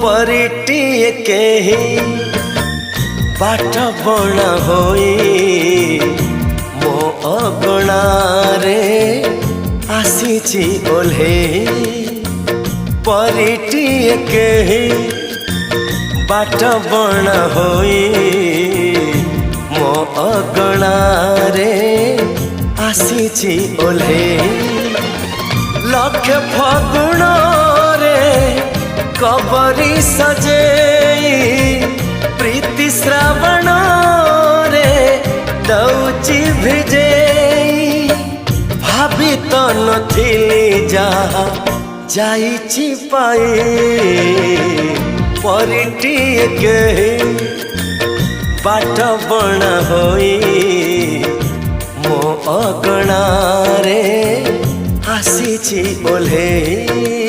परिटिए केही बाट बणा होई मो अगणारे आसीची ओल्हे परिटिए केही बाट बणा होई मो अगणारे आसीची ओल्हे लक्ष फगुण रे कबरी सजेई प्रीति श्रावण रे दौची भिजेई भाभी तो नथिली जहा जाइची पाई परिटिए केही बाट बणा होई मो अगणारे आसीची ओल्हे।